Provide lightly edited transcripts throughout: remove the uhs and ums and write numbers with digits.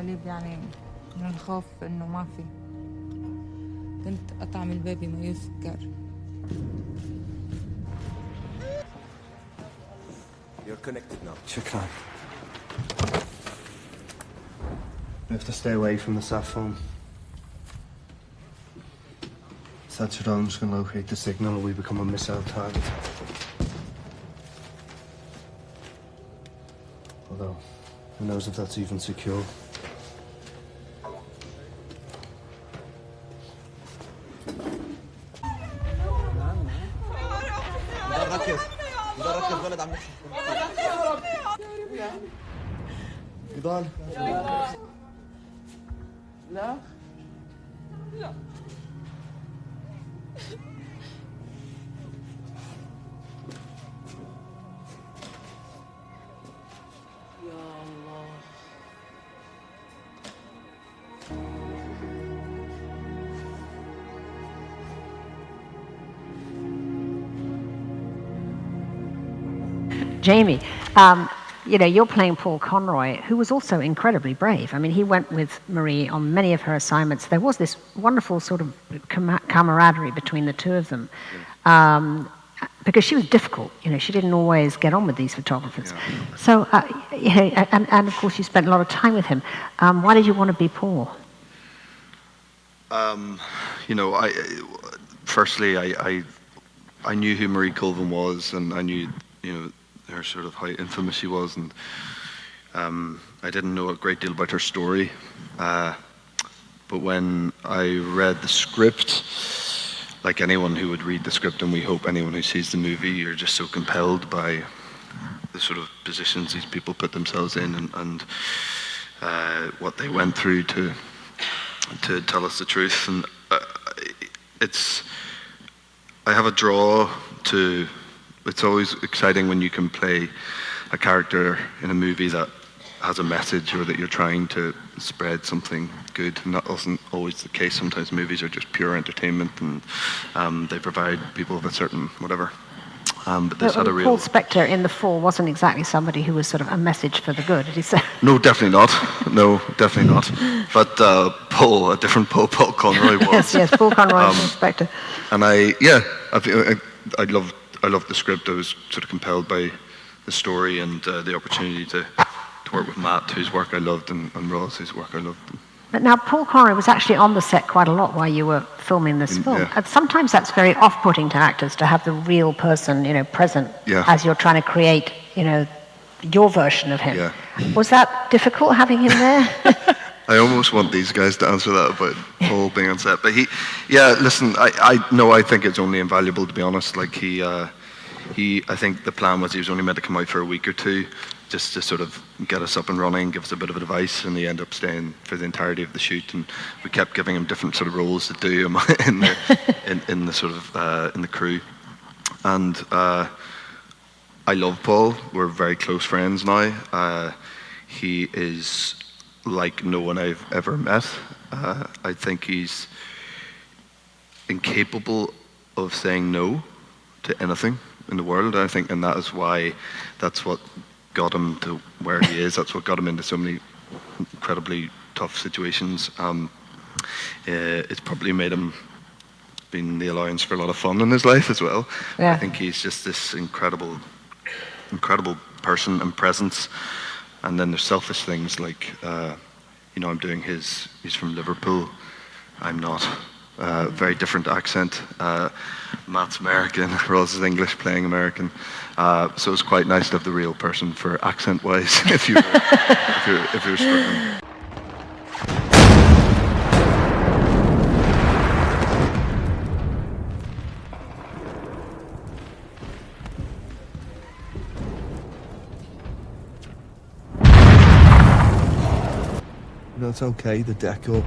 الحليب يعني من الخوف إنه ما في. كنت أطعم البيبي ما يسكر. You're connected now. شكرا. We have to stay away from the sat phone. Saturdal's can locate the signal and we become a missile target. Although, who knows if that's even secure. قضال لا لا يا الله. Jamie, you know, you're playing Paul Conroy, who was also incredibly brave. I mean, he went with Marie on many of her assignments. There was this wonderful sort of camaraderie between the two of them. Because she was difficult, you know, she didn't always get on with these photographers. Yeah. So, you know, and of course you spent a lot of time with him. Why did you want to be Paul? You know, I knew who Marie Colvin was, and I knew, you know, her sort of how infamous she was, and I didn't know a great deal about her story. But when I read the script, like anyone who would read the script, and we hope anyone who sees the movie, you're just so compelled by the sort of positions these people put themselves in, and what they went through to tell us the truth. And I have a draw to. It's always exciting when you can play a character in a movie that has a message, or that you're trying to spread something good, and that isn't always the case. Sometimes movies are just pure entertainment, and they provide people with a certain whatever. But this had a real... Paul Spector in The Fall wasn't exactly somebody who was sort of a message for the good, did he say? No, definitely not. No, definitely not. But Paul, a different Paul Conroy was. yes, Paul Conroy and Paul Spector. And I loved the script. I was sort of compelled by the story and the opportunity to work with Matt, whose work I loved, and Ross, whose work I loved. But now, Paul Conroy was actually on the set quite a lot while you were filming this film. Yeah. And sometimes that's very off-putting to actors, to have the real person, you know, present as you're trying to create, you know, your version of him. Yeah. Was that difficult, having him there? I almost want these guys to answer that about Paul being on set. But listen, I think it's only invaluable, to be honest. Like I think the plan was he was only meant to come out for a week or two, just to sort of get us up and running, give us a bit of advice, and he ended up staying for the entirety of the shoot. And we kept giving him different sort of roles to do in the crew. And I love Paul. We're very close friends now. He is like no one I've ever met. I think he's incapable of saying no to anything in the world. I think, and that is why, that's what got him to where he is. That's what got him into so many incredibly tough situations. It's probably made him been the allowance for a lot of fun in his life as well. Yeah. I think he's just this incredible person and presence. And then there's selfish things like, I'm doing he's from Liverpool. I'm not. Very different accent. Matt's American, Ross is English, playing American. So it's quite nice to have the real person for accent-wise, if you're struggling. No, it's okay, the decor.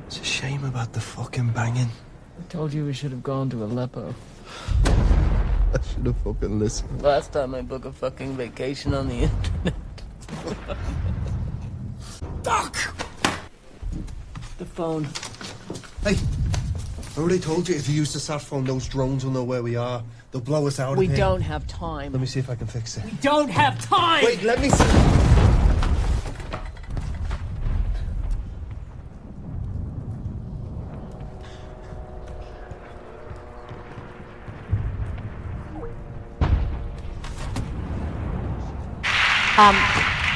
It's a shame about the fucking banging. I told you we should have gone to Aleppo. I should have fucking listened. Last time I booked a fucking vacation on the internet. Doc! The phone. Hey, I already told you if you use the sat phone, those drones will know where we are. They'll blow us out of here. We don't have time. Let me see if I can fix it. We don't have time! Wait, let me see.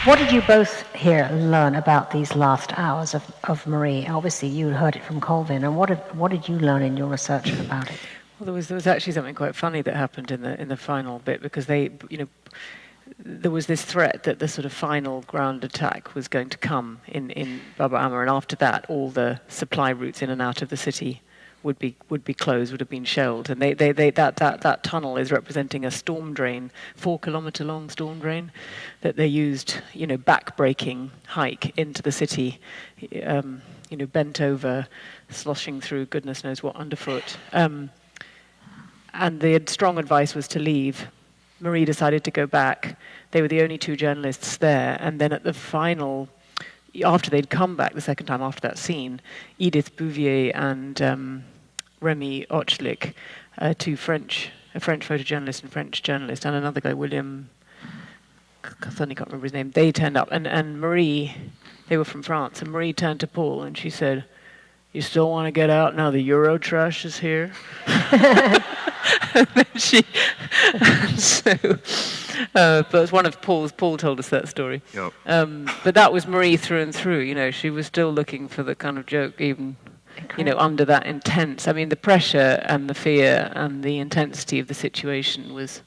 What did you both here learn about these last hours of Marie? Obviously, you heard it from Colvin, and what did you learn in your research about it? Well, there was actually something quite funny that happened in the final bit, because there was this threat that the sort of final ground attack was going to come in Bab el-Amr, and after that, all the supply routes in and out of the city would be closed, would have been shelled, and that tunnel is representing a storm drain, 4-kilometer long storm drain, that they used, back-breaking hike into the city, bent over, sloshing through goodness knows what underfoot, and the strong advice was to leave. Marie decided to go back. They were the only 2 journalists there, and then at the final, after they'd come back the second time after that scene, Edith Bouvier and Remy Ochlik, a French photojournalist and French journalist, and another guy, William, I suddenly can't remember his name, they turned up, and Marie, they were from France, and Marie turned to Paul and she said, "You still want to get out now the Euro trash is here?" And then but it was one of Paul told us that story. Yep. But that was Marie through and through, she was still looking for the kind of joke, even, under that intense. I mean, the pressure and the fear and the intensity of the situation was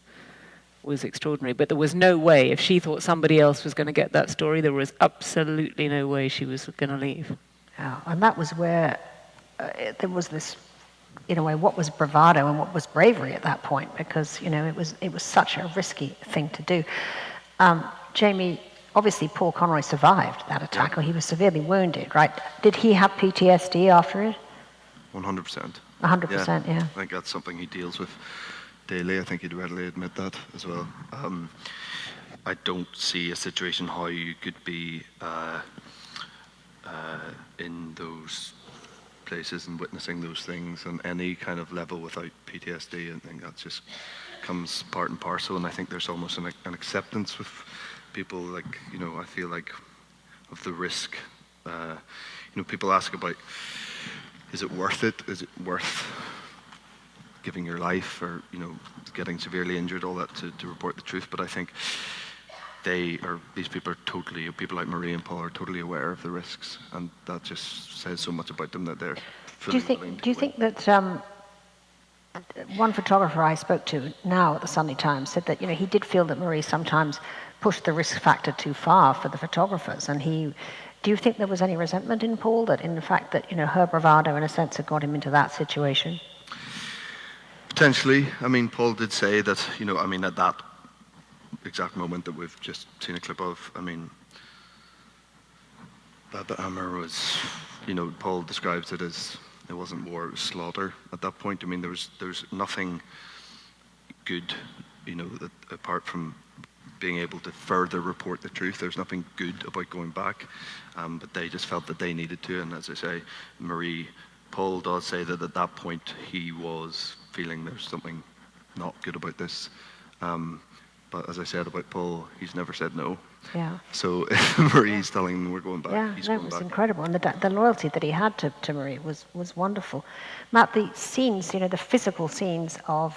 extraordinary. But there was no way, if she thought somebody else was going to get that story, there was absolutely no way she was going to leave. Yeah, and that was where there was this, in a way, what was bravado and what was bravery at that point, because it was such a risky thing to do. Jamie, obviously Paul Conroy survived that attack, or he was severely wounded, right? Did he have PTSD after it? 100%. 100%, yeah. I think that's something he deals with daily. I think he'd readily admit that as well. I don't see a situation how you could be in those places and witnessing those things on any kind of level without PTSD. I think that just comes part and parcel, and I think there's almost an acceptance with people, like, I feel like, of the risk. People ask about, is it worth it? Is it worth giving your life, or getting severely injured, all that to report the truth? But I think these people are totally, people like Marie and Paul are totally aware of the risks, and that just says so much about them, that they're fully willing to do you think that one photographer I spoke to now at the Sunday Times said that he did feel that Marie sometimes pushed the risk factor too far for the photographers, and do you think there was any resentment in Paul, that in the fact that her bravado in a sense had got him into that situation? Potentially. I mean, Paul did say that, at that exact moment that we've just seen a clip of, Bab el-Amr was, Paul describes it as, it wasn't war, it was slaughter at that point. There's nothing good, that, apart from being able to further report the truth, there's nothing good about going back, but they just felt that they needed to, and as I say, Paul does say that at that point he was feeling there's something not good about this. But as I said about Paul, he's never said no. Yeah. So if Marie's telling him we're going back, he's going it was back. incredible. And the loyalty that he had to Marie was wonderful. Matt, the scenes, the physical scenes of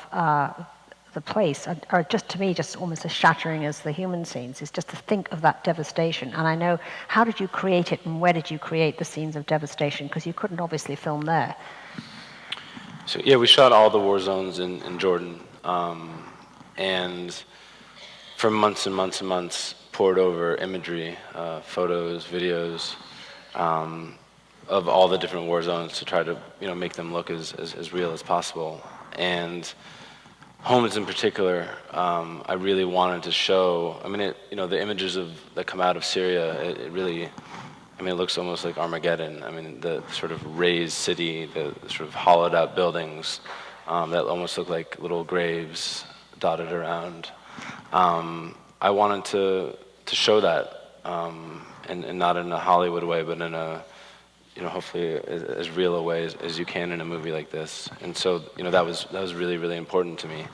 the place are just, to me, just almost as shattering as the human scenes. It's just to think of that devastation. And I know, how did you create it, and where did you create the scenes of devastation? Because you couldn't obviously film there. So yeah, we shot all the war zones in Jordan. And for months and months and months, poured over imagery, photos, videos, of all the different war zones to try to make them look as real as possible. And Homs in particular, I really wanted to show. The images that come out of Syria, it really, it looks almost like Armageddon. The sort of razed city, the sort of hollowed out buildings that almost look like little graves dotted around. I wanted to show that, and not in a Hollywood way, but in a, hopefully as real a way as you can in a movie like this. And so, that was really, really important to me.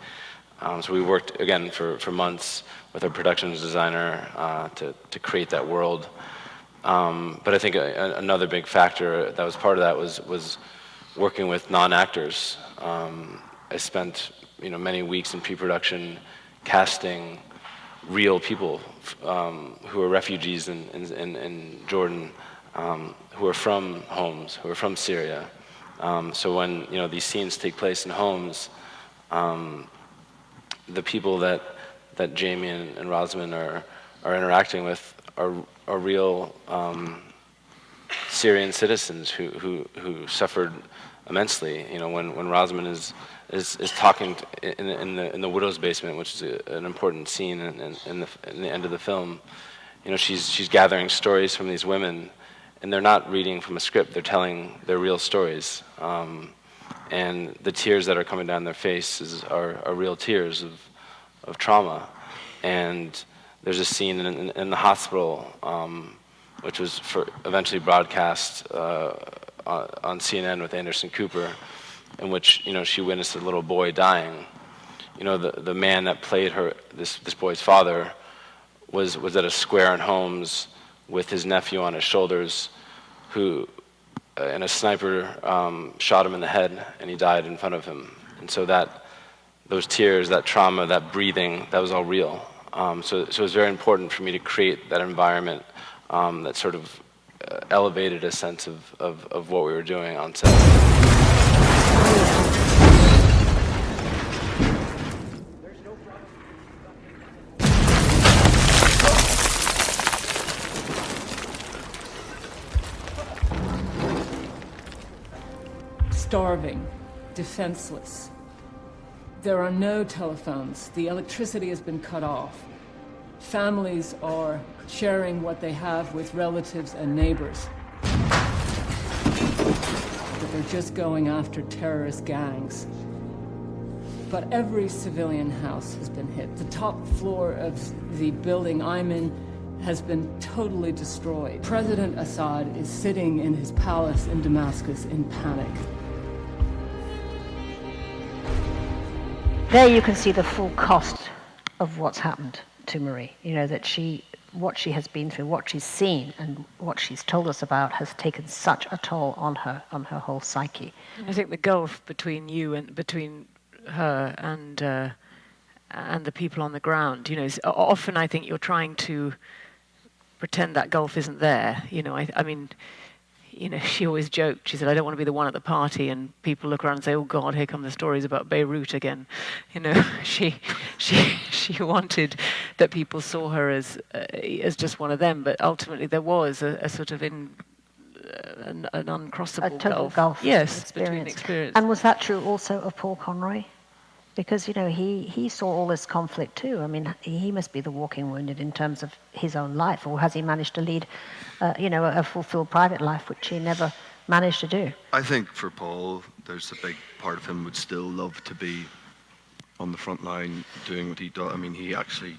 So we worked again for months with our productions designer to create that world. But I think another big factor that was part of that was working with non-actors. I spent many weeks in pre-production casting real people who are refugees in Jordan, who are from Homs, who are from Syria. So when these scenes take place in Homs, the people that Jamie and Rosamund are interacting with are real Syrian citizens who suffered immensely. When Rosamund is talking in the widow's basement, which is an important scene in the end of the film. She's gathering stories from these women, and they're not reading from a script. They're telling their real stories, and the tears that are coming down their faces are real tears of trauma. And there's a scene in the hospital, which was eventually broadcast on CNN with Anderson Cooper, in which she witnessed a little boy dying. The man that played this boy's father was at a square in Homs with his nephew on his shoulders, and a sniper shot him in the head, and he died in front of him. And so those tears, that trauma, that breathing, that was all real. So it was very important for me to create that environment that sort of elevated a sense of what we were doing on set. Starving, defenseless. There are no telephones. The electricity has been cut off. Families are sharing what they have with relatives and neighbors. But they're just going after terrorist gangs. But every civilian house has been hit. The top floor of the building I'm in has been totally destroyed. President Assad is sitting in his palace in Damascus in panic. There you can see the full cost of what's happened to Marie. That what she has been through, what she's seen, and what she's told us about has taken such a toll on her whole psyche. I think the gulf between you and between her and the people on the ground, is often I think you're trying to pretend that gulf isn't there. I mean, she always joked. She said, "I don't want to be the one at the party," and people look around and say, "Oh God, here come the stories about Beirut again." She wanted that people saw her as just one of them, but ultimately there was a sort of an uncrossable a total gulf between experience. And was that true also of Paul Conroy? Because he saw all this conflict too. I mean, he must be the walking wounded in terms of his own life, or has he managed to lead, a fulfilled private life, which he never managed to do? I think for Paul, there's a big part of him would still love to be on the front line doing what he does. I mean, he actually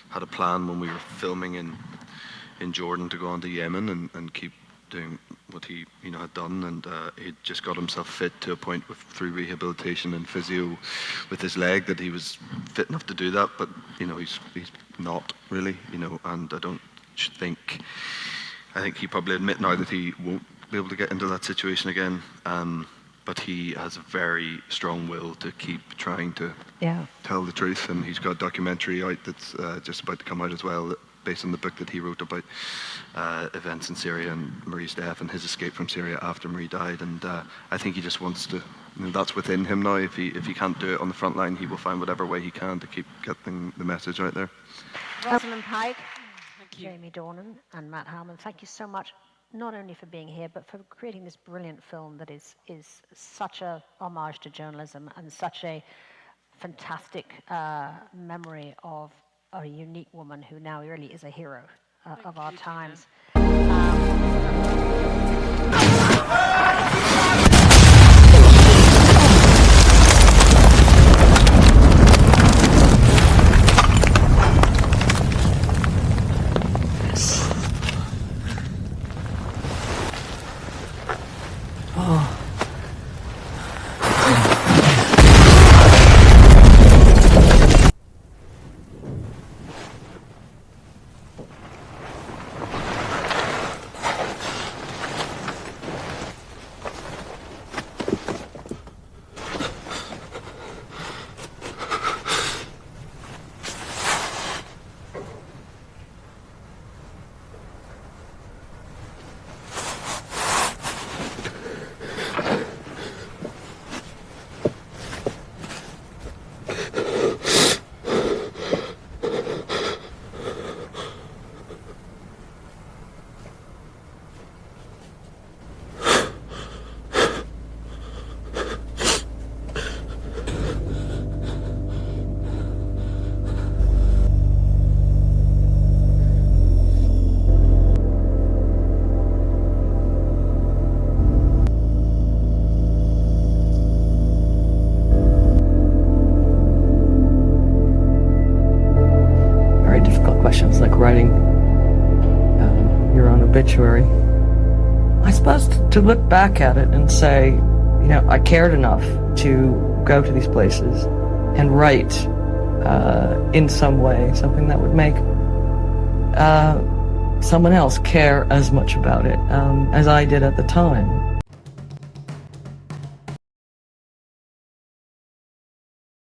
had a plan when we were filming in Jordan to go on to Yemen and keep doing what he had done, and he'd just got himself fit to a point through rehabilitation and physio with his leg that he was fit enough to do that, but he's not really, and I think he probably admit now that he won't be able to get into that situation again, but he has a very strong will to keep trying to tell the truth, and he's got a documentary out that's just about to come out as well, based on the book that he wrote about events in Syria and Marie's death and his escape from Syria after Marie died. And I think he just wants to, that's within him now. If he can't do it on the front line, he will find whatever way he can to keep getting the message out there. Rosamund Pike, JAMIE Dornan, and Matt Heineman, thank you so much, not only for being here, but for creating this brilliant film that is such a homage to journalism and such a fantastic memory of a unique woman who now really is a hero of our times. obituary. I suppose to look back at it and say, you know, I cared enough to go to these places and write in some way, something that would make someone else care as much about it as I did at the time.